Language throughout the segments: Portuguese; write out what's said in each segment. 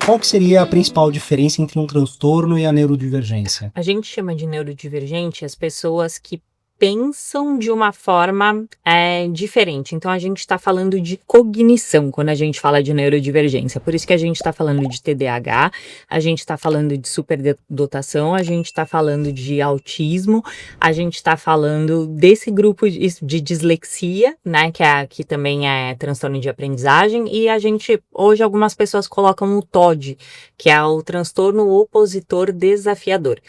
qual que seria a principal diferença entre um transtorno e a neurodivergência? A gente chama de neurodivergente as pessoas que pensam de uma forma diferente. Então, a gente está falando de cognição quando a gente fala de neurodivergência. Por isso que a gente está falando de TDAH, a gente está falando de superdotação, a gente está falando de autismo, a gente está falando desse grupo de dislexia, né, que também é transtorno de aprendizagem, e a gente, hoje, algumas pessoas colocam o TOD, que é o transtorno opositor desafiador.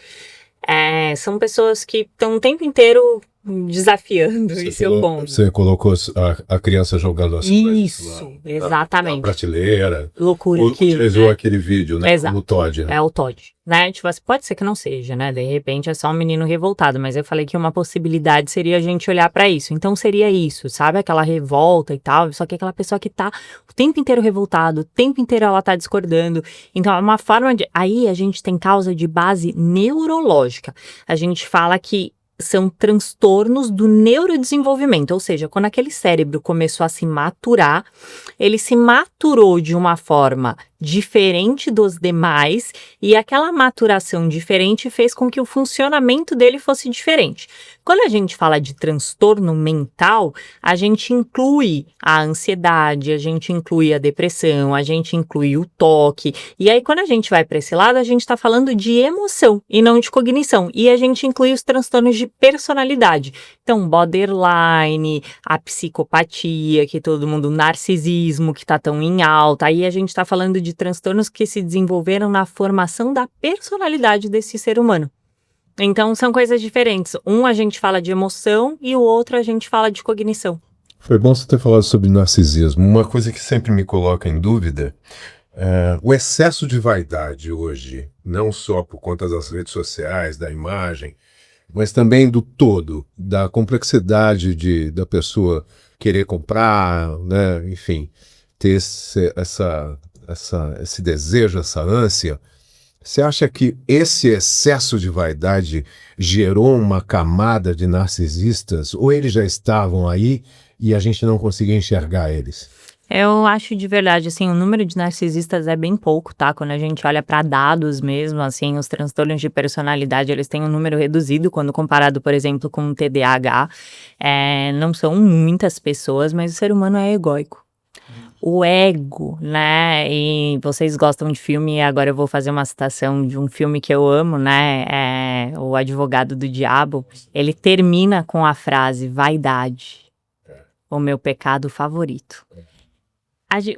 São pessoas que estão o tempo inteiro desafiando esse ponto. Você colocou a criança jogando as coisas Isso, exatamente. na prateleira. Loucura. Utilizou aquele vídeo, né? Exato. O Todd. Né? É o Todd, né? Tipo assim, pode ser que não seja, né? De repente é só um menino revoltado, mas eu falei que uma possibilidade seria a gente olhar pra isso. Então seria isso, sabe? Aquela revolta e tal, só que aquela pessoa que tá o tempo inteiro revoltado, o tempo inteiro ela tá discordando. Então é uma forma de... Aí a gente tem causa de base neurológica. A gente fala que são transtornos do neurodesenvolvimento, ou seja, quando aquele cérebro começou a se maturar, ele se maturou de uma forma diferente dos demais e aquela maturação diferente fez com que o funcionamento dele fosse diferente. Quando a gente fala de transtorno mental, a gente inclui a ansiedade, a gente inclui a depressão, a gente inclui o toque, e aí quando a gente vai para esse lado, a gente está falando de emoção e não de cognição, e a gente inclui os transtornos de personalidade. Então, borderline, a psicopatia, que todo mundo, o narcisismo, que está tão em alta, aí a gente está falando de transtornos que se desenvolveram na formação da personalidade desse ser humano. Então, são coisas diferentes. Um a gente fala de emoção e o outro a gente fala de cognição. Foi bom você ter falado sobre narcisismo. Uma coisa que sempre me coloca em dúvida é o excesso de vaidade hoje, não só por conta das redes sociais, da imagem, mas também do todo, da complexidade da pessoa querer comprar, né? Enfim, ter esse desejo, essa ânsia. Você acha que esse excesso de vaidade gerou uma camada de narcisistas ou eles já estavam aí e a gente não conseguia enxergar eles? Eu acho de verdade, assim, o número de narcisistas é bem pouco, tá? Quando a gente olha para dados mesmo, assim, os transtornos de personalidade, eles têm um número reduzido quando comparado, por exemplo, com o TDAH. Não são muitas pessoas, mas o ser humano é egóico. O ego, né, e vocês gostam de filme, e agora eu vou fazer uma citação de um filme que eu amo, né, O Advogado do Diabo. Ele termina com a frase, vaidade, o meu pecado favorito.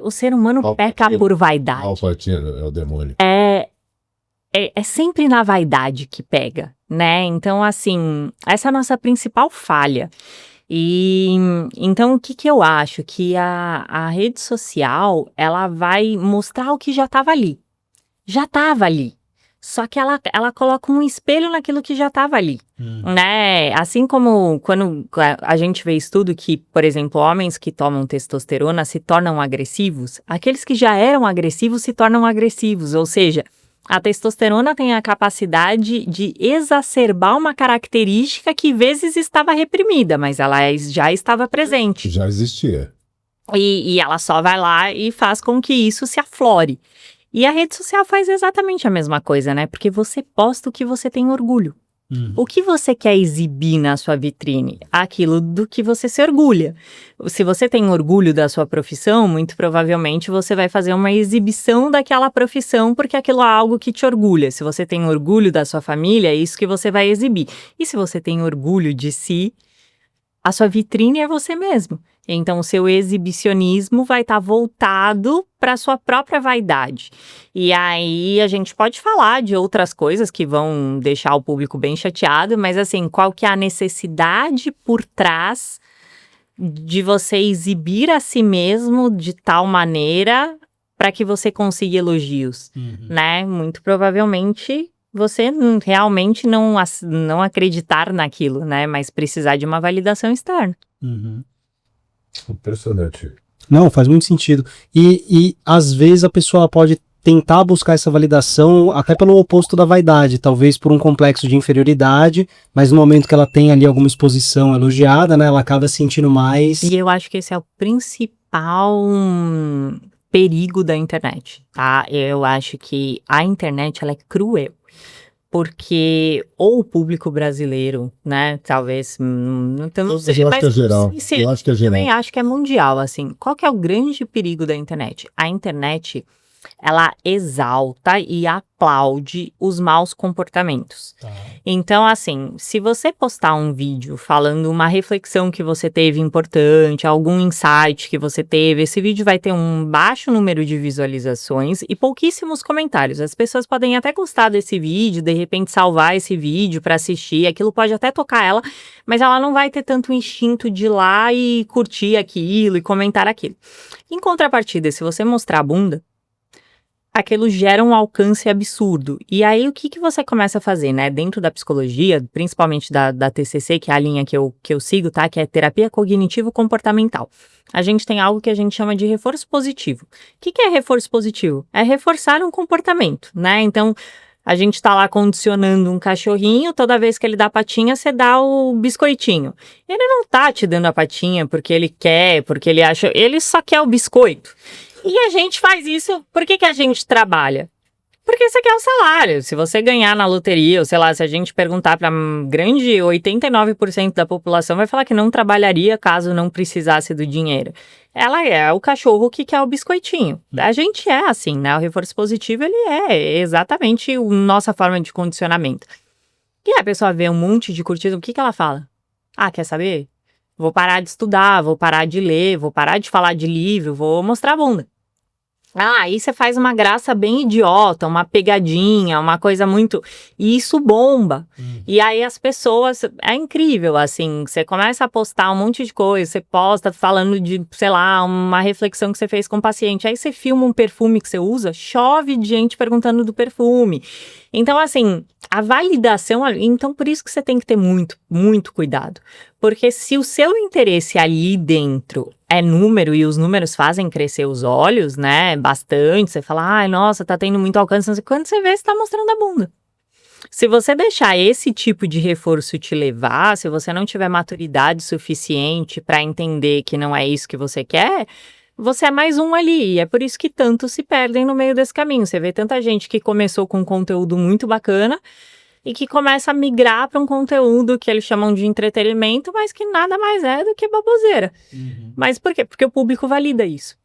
O ser humano peca por vaidade. Palpatine é o demônio. É sempre na vaidade que pega, né, então assim, essa é a nossa principal falha. E então o que eu acho? Que a rede social, ela vai mostrar o que já estava ali. Já estava ali. Só que ela coloca um espelho naquilo que já estava ali, né? Assim como quando a gente vê estudo que, por exemplo, homens que tomam testosterona se tornam agressivos, aqueles que já eram agressivos se tornam agressivos, ou seja, a testosterona tem a capacidade de exacerbar uma característica que, vezes, estava reprimida, mas ela já estava presente. Já existia. E ela só vai lá e faz com que isso se aflore. E a rede social faz exatamente a mesma coisa, né? Porque você posta o que você tem orgulho. O que você quer exibir na sua vitrine? Aquilo do que você se orgulha. Se você tem orgulho da sua profissão, muito provavelmente você vai fazer uma exibição daquela profissão, porque aquilo é algo que te orgulha. Se você tem orgulho da sua família, é isso que você vai exibir. E se você tem orgulho de si, a sua vitrine é você mesmo. Então, o seu exibicionismo vai estar voltado para a sua própria vaidade. E aí, a gente pode falar de outras coisas que vão deixar o público bem chateado, mas assim, qual que é a necessidade por trás de você exibir a si mesmo de tal maneira para que você consiga elogios, né? Muito provavelmente você realmente não acreditar naquilo, né? Mas precisar de uma validação externa. Impressionante. Não, faz muito sentido. E às vezes a pessoa pode tentar buscar essa validação até pelo oposto da vaidade, talvez por um complexo de inferioridade, mas no momento que ela tem ali alguma exposição elogiada, né, ela acaba sentindo mais. E eu acho que esse é o principal perigo da internet, tá? Eu acho que a internet, ela é cruel. Porque ou o público brasileiro, né, talvez, não sei, Eu acho que é geral. Eu acho que é geral. também acho que é mundial, assim. Qual que é o grande perigo da internet? A internet, ela exalta e aplaude os maus comportamentos. Então, assim, se você postar um vídeo falando uma reflexão que você teve importante, algum insight que você teve, esse vídeo vai ter um baixo número de visualizações e pouquíssimos comentários. As pessoas podem até gostar desse vídeo, de repente salvar esse vídeo para assistir, aquilo pode até tocar ela, mas ela não vai ter tanto instinto de ir lá e curtir aquilo e comentar aquilo. Em contrapartida, se você mostrar a bunda, aquilo gera um alcance absurdo. E aí, o que você começa a fazer, né? Dentro da psicologia, principalmente da TCC, que é a linha que eu sigo, tá? Que é terapia cognitivo-comportamental. A gente tem algo que a gente chama de reforço positivo. O que é reforço positivo? É reforçar um comportamento, né? Então, a gente tá lá condicionando um cachorrinho, toda vez que ele dá patinha, você dá o biscoitinho. Ele não tá te dando a patinha porque ele quer, porque ele acha... Ele só quer o biscoito. E a gente faz isso, por que a gente trabalha? Porque você quer o salário. Se você ganhar na loteria, ou sei lá, se a gente perguntar para grande 89% da população, vai falar que não trabalharia caso não precisasse do dinheiro. Ela é o cachorro que quer o biscoitinho. A gente é assim, né? O reforço positivo, ele é exatamente a nossa forma de condicionamento. E a pessoa vê um monte de curtida, o que ela fala? Ah, quer saber? Vou parar de estudar, vou parar de ler, vou parar de falar de livro, vou mostrar a bunda. Ah, aí você faz uma graça bem idiota, uma pegadinha, uma coisa muito... E isso bomba. E aí as pessoas... É incrível, assim, você começa a postar um monte de coisa, você posta falando de, sei lá, uma reflexão que você fez com o paciente, aí você filma um perfume que você usa, chove de gente perguntando do perfume. Então, assim, a validação... Então, por isso que você tem que ter muito, muito cuidado. Porque se o seu interesse ali dentro é número e os números fazem crescer os olhos, né, bastante, você fala, ai, nossa, tá tendo muito alcance, não sei quando você vê, você tá mostrando a bunda. Se você deixar esse tipo de reforço te levar, se você não tiver maturidade suficiente para entender que não é isso que você quer, você é mais um ali, e é por isso que tantos se perdem no meio desse caminho. Você vê tanta gente que começou com um conteúdo muito bacana e que começa a migrar para um conteúdo que eles chamam de entretenimento, mas que nada mais é do que baboseira. Mas por quê? Porque o público valida isso.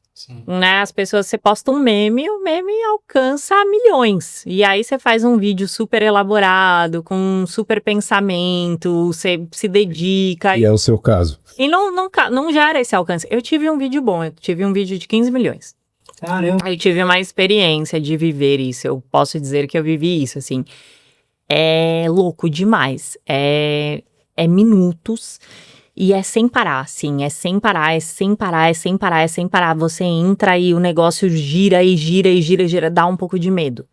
Né? As pessoas, você posta um meme, o meme alcança milhões. E aí você faz um vídeo super elaborado, com um super pensamento, você se dedica. E é o seu caso. E não gera esse alcance. Eu tive um vídeo bom, eu tive um vídeo de 15 milhões. Caramba. Eu tive uma experiência de viver isso, eu posso dizer que eu vivi isso, assim. É louco demais, é minutos e é sem parar, assim, é sem parar, é sem parar, é sem parar, é sem parar. Você entra e o negócio gira e gira e gira e gira, dá um pouco de medo.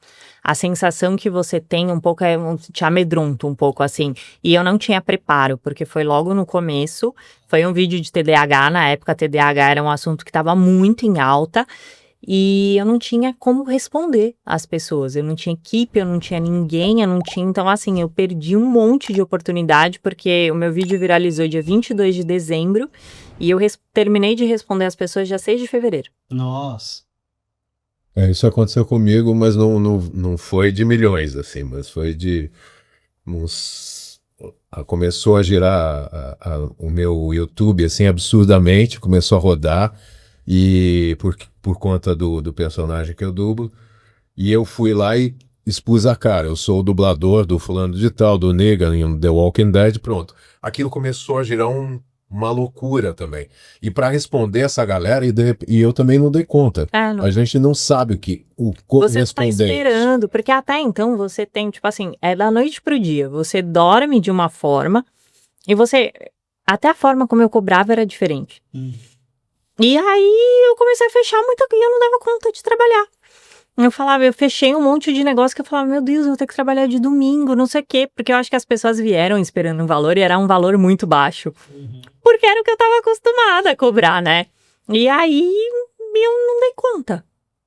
A sensação que você tem um pouco te amedronta um pouco, assim. E eu não tinha preparo, porque foi logo no começo, foi um vídeo de TDAH, na época TDAH era um assunto que estava muito em alta. E eu não tinha como responder às pessoas, eu não tinha equipe, eu não tinha ninguém, eu não tinha... Então, assim, eu perdi um monte de oportunidade, porque o meu vídeo viralizou dia 22 de dezembro e eu terminei de responder às pessoas dia 6 de fevereiro. Nossa. Isso aconteceu comigo, mas não foi de milhões, assim, mas foi de uns... Começou a girar o meu YouTube, assim, absurdamente, começou a rodar, e por conta do personagem que eu dublo, e eu fui lá e expus a cara. Eu sou o dublador do fulano de tal, do Negan em The Walking Dead, pronto. Aquilo começou a girar uma loucura também. E para responder essa galera, e eu também não dei conta. A gente não sabe como você responder. Você tá esperando, porque até então você tem, tipo assim, é da noite pro dia. Você dorme de uma forma, e até a forma como eu cobrava era diferente. E aí eu comecei a fechar muita coisa e eu não dava conta de trabalhar. Eu fechei um monte de negócio que eu falava, meu Deus, eu vou ter que trabalhar de domingo, não sei o quê. Porque eu acho que as pessoas vieram esperando um valor e era um valor muito baixo. Porque era o que eu tava acostumada a cobrar, né? E aí eu não dei conta.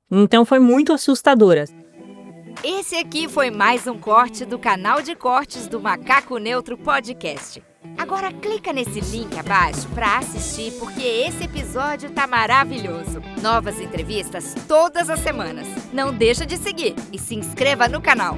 Então foi muito assustadora. Esse aqui foi mais um corte do canal de cortes do Macaco Neutro Podcast. Agora clica nesse link abaixo para assistir, porque esse episódio tá maravilhoso. Novas entrevistas todas as semanas. Não deixa de seguir e se inscreva no canal.